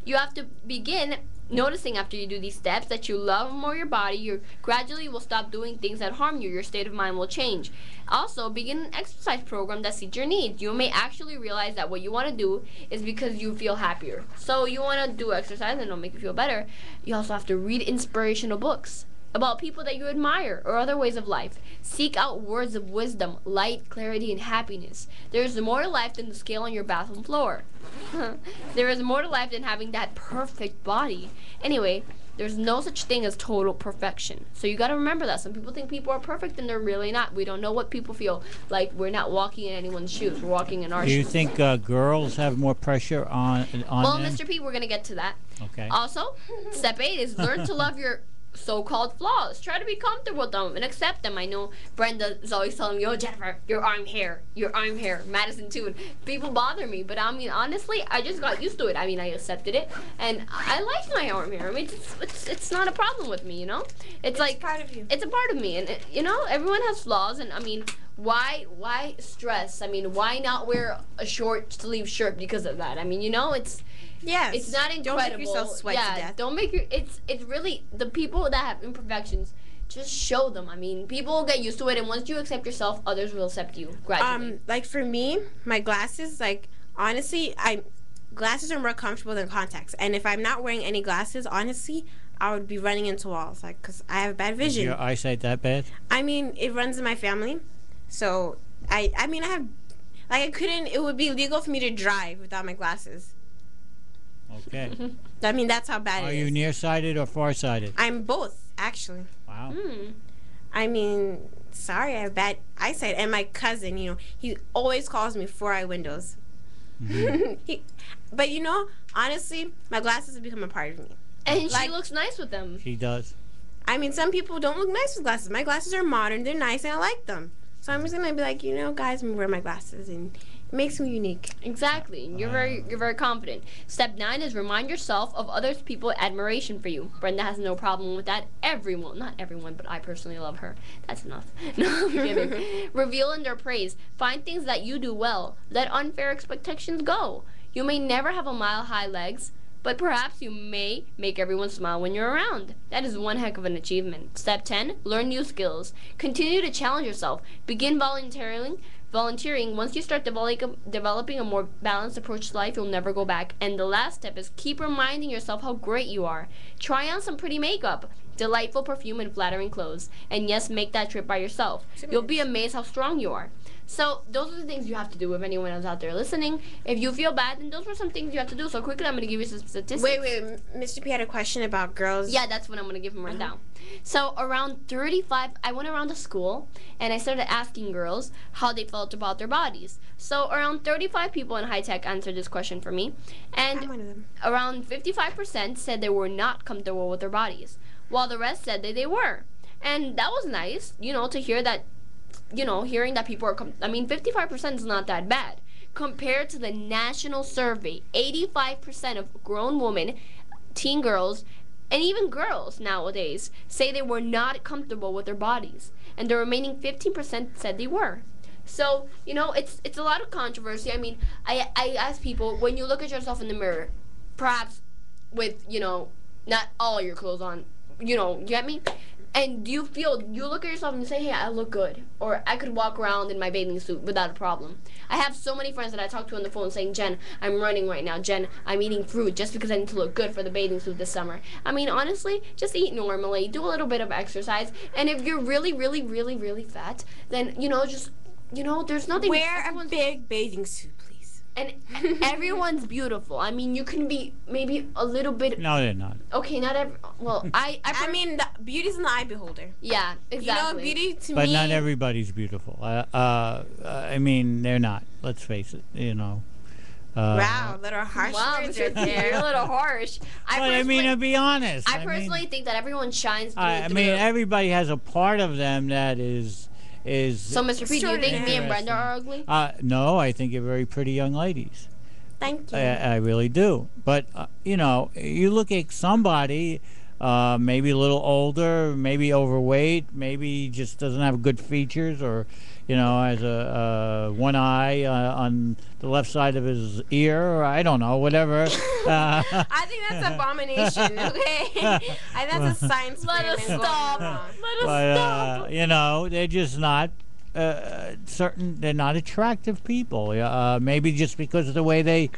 you have to begin noticing after you do these steps that you love more your body. You gradually will stop doing things that harm you. Your state of mind will change. Also, begin an exercise program that suits your needs. You may actually realize that what you want to do is because you feel happier. So you want to do exercise and it'll make you feel better. You also have to read inspirational books about people that you admire or other ways of life. Seek out words of wisdom, light, clarity, and happiness. There is more to life than the scale on your bathroom floor. There is more to life than having that perfect body. Anyway, there's no such thing as total perfection. So you got to remember that. Some people think people are perfect and they're really not. We don't know what people feel like. We're not walking in anyone's shoes. We're walking in our shoes. Do you think girls have more pressure on well, them? Mr. P, we're going to get to that. Okay. Also, step 8 is learn to love your so-called flaws. Try to be comfortable with them and accept them. I know Brenda is always telling me, oh, Jennifer, your arm hair. Madison too. And people bother me, but I mean, honestly, I just got used to it. I mean, I accepted it, and I like my arm hair. I mean, it's not a problem with me, It's like part of you. It's a part of me, and everyone has flaws, and I mean, why stress? I mean, why not wear a short sleeve shirt because of that? I mean, it's. Yes. It's not incredible. Don't make yourself sweat to death. Don't make it's really the people that have imperfections, just show them. I mean, people will get used to it, and once you accept yourself, others will accept you gradually. Like for me, my glasses, like honestly, glasses are more comfortable than contacts. And if I'm not wearing any glasses, honestly, I would be running into walls, like, cuz I have bad vision. Is your eyesight that bad? I mean, it runs in my family. So, I have it would be illegal for me to drive without my glasses. Okay. I mean, that's how bad it is. Are you nearsighted or farsighted? I'm both, actually. Wow. I mean, sorry, I have bad eyesight. And my cousin, he always calls me 4-eye windows. Mm-hmm. But honestly, my glasses have become a part of me. And she looks nice with them. She does. I mean, some people don't look nice with glasses. My glasses are modern, they're nice, and I like them. So I'm just gonna be like, guys, I'm gonna wear my glasses, and it makes me unique. Exactly. You're very confident. Step 9 is remind yourself of other people's admiration for you. Brenda has no problem with that. Everyone, not everyone, but I personally love her. That's enough. No, I'm kidding. Reveal in their praise. Find things that you do well. Let unfair expectations go. You may never have a mile-high legs, but perhaps you may make everyone smile when you're around. That is one heck of an achievement. Step 10, learn new skills. Continue to challenge yourself. Begin volunteering. Once you start developing a more balanced approach to life, you'll never go back. And the last step is keep reminding yourself how great you are. Try on some pretty makeup, delightful perfume, and flattering clothes. And yes, make that trip by yourself. You'll be amazed how strong you are. So those are the things you have to do. If anyone else out there listening, if you feel bad, then those were some things you have to do. So quickly, I'm going to give you some statistics. Wait, Mr. P had a question about girls. Yeah, that's what I'm going to give him right now. So around 35, I went around the school and I started asking girls how they felt about their bodies. So around 35 people in high tech answered this question for me, and I'm one of them. Around 55% said they were not comfortable with their bodies, while the rest said that they were. And that was nice, to hear that. Hearing that people are, 55% is not that bad. Compared to the national survey, 85% of grown women, teen girls, and even girls nowadays say they were not comfortable with their bodies. And the remaining 15% said they were. So, it's a lot of controversy. I ask people, when you look at yourself in the mirror, perhaps with, not all your clothes on, you get me? And you look at yourself and you say, hey, I look good. Or I could walk around in my bathing suit without a problem. I have so many friends that I talk to on the phone saying, Jen, I'm running right now. Jen, I'm eating fruit just because I need to look good for the bathing suit this summer. Honestly, just eat normally. Do a little bit of exercise. And if you're really, really, really, really fat, then, there's nothing. Wear a big bathing suit. And everyone's beautiful. You can be maybe a little bit. No, they're not. Okay, not every. Well, the beauty's in the eye beholder. Yeah, exactly. Beauty to me. But not everybody's beautiful. They're not. Let's face it. Wow, a little harsh. Wow, words You're a little harsh. To be honest. I personally think that everyone shines through. Everybody has a part of them that is. So, Mr. P, do you think me and Brenda are ugly? No, I think you're very pretty young ladies. Thank you. I really do. But, you look at somebody, maybe a little older, maybe overweight, maybe just doesn't have good features, or, has a one eye on the left side of his ear, or I don't know, whatever. I think that's abomination, okay? I think that's a science Let us stop. They're just not they're not attractive people. Maybe just because of the way they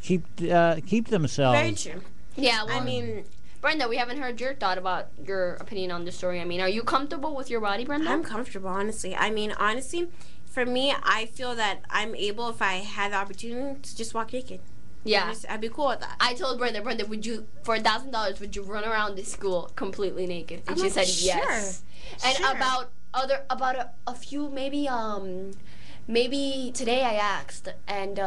keep themselves. Very true. Yeah, well, Brenda, we haven't heard your thought about your opinion on this story. Are you comfortable with your body, Brenda? I'm comfortable, honestly. Honestly, for me, I feel that I'm able, if I had the opportunity, to just walk naked. Yeah. I'd be cool with that. I told Brenda, would you, for $1,000, would you run around this school completely naked? And she said yes. And sure. about a few, maybe today I asked, and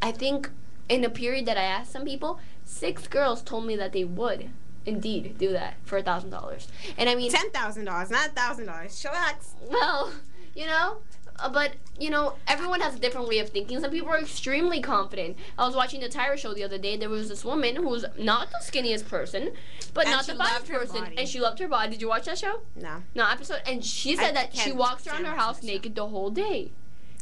I think in a period that I asked some people, 6 girls told me that they would indeed do that for $1,000. And $10,000, not $1,000. Chillax. Well, but everyone has a different way of thinking. Some people are extremely confident. I was watching the Tyra show the other day. There was this woman who was not the skinniest person, but not the fattest person, and she loved her body. Did you watch that show? No episode. And she said that she walks around her house naked the whole day.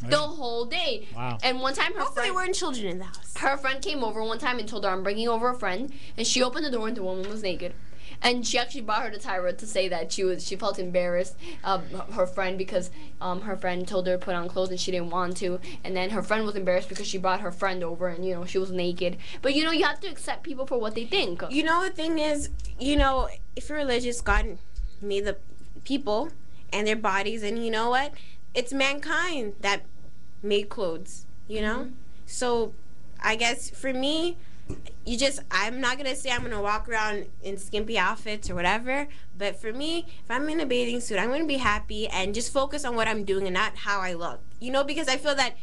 The whole day. Wow. And one time Hopefully there weren't children in the house. Her friend came over one time and told her, I'm bringing over a friend. And she opened the door and the woman was naked. And she actually brought her to Tyra to say that she felt embarrassed of her friend because her friend told her to put on clothes and she didn't want to. And then her friend was embarrassed because she brought her friend over and, she was naked. But, you have to accept people for what they think. The thing is, if you're religious, God made the people and their bodies. And you know what? It's mankind that made clothes, So I guess for me, I'm not going to say I'm going to walk around in skimpy outfits or whatever, but for me, if I'm in a bathing suit, I'm going to be happy and just focus on what I'm doing and not how I look, because I feel that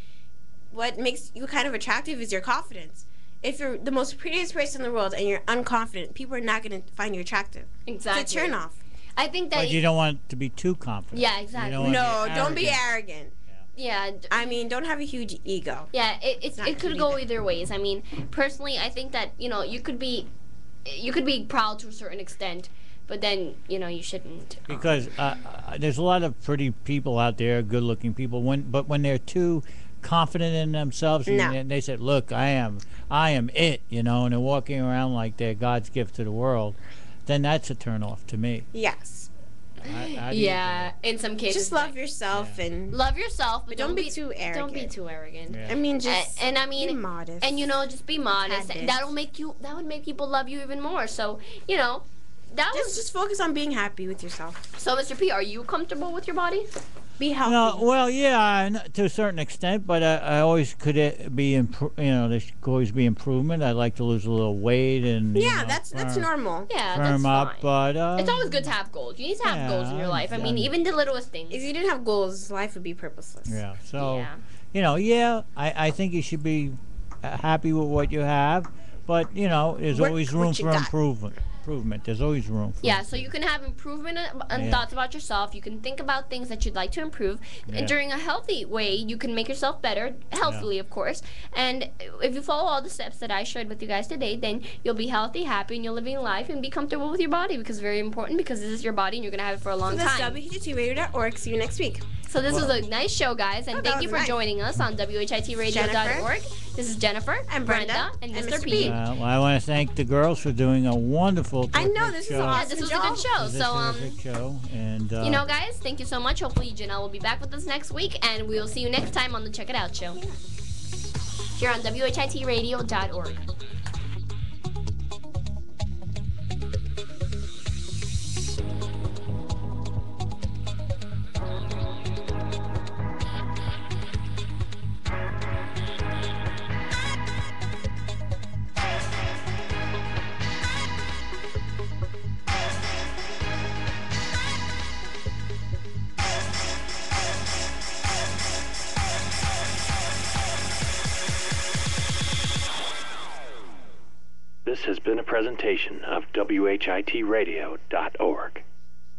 what makes you kind of attractive is your confidence. If you're the most prettiest person in the world and you're unconfident, people are not going to find you attractive. Exactly. It's a turn off. I think that. But you don't want to be too confident. Yeah, exactly. Don't be arrogant. Yeah. I mean, don't have a huge ego. Yeah, it could go either ways. I mean, personally, I think that you could be proud to a certain extent, but then you shouldn't. Because there's a lot of pretty people out there, good-looking people. But when they're too confident in themselves, and they said, "Look, I am it," and they're walking around like they're God's gift to the world, then that's a turnoff to me. Yes. Yeah, in some cases. Just love yourself and love yourself, but don't be too arrogant. Don't be too arrogant. Yeah. I mean, just be modest. And just be modest. That would make people love you even more. So just focus on being happy with yourself. So, Mr. P, are you comfortable with your body? Be healthy. No, well, yeah, to a certain extent, but I always could be there should always be improvement. I'd like to lose a little weight and that's normal. Yeah, firm that's up, fine. but it's always good to have goals. You need to have goals in your life. I mean, even the littlest things. If you didn't have goals, life would be purposeless. Yeah. So, I think you should be happy with what you have, but there's always room for improvement. There's always room for so you can have improvement and thoughts about yourself. You can think about things that you'd like to improve, and during a healthy way you can make yourself better, healthily of course. And if you follow all the steps that I shared with you guys today, then you'll be healthy, happy, and you'll live your life and be comfortable with your body, because it's very important, because this is your body and you're gonna have it for a long time. WHITradio.org. See you next week. So this was a nice show, guys, and thank you for joining us on WHITradio.org. This is Jennifer and Brenda and Mr. P. Well, I want to thank the girls for doing a wonderful. I know, this is awesome. Yeah, this was a good show. And guys, thank you so much. Hopefully Janelle will be back with us next week, and we will see you next time on the Check It Out show here on WHITradio.org. This has been a presentation of WHITradio.org.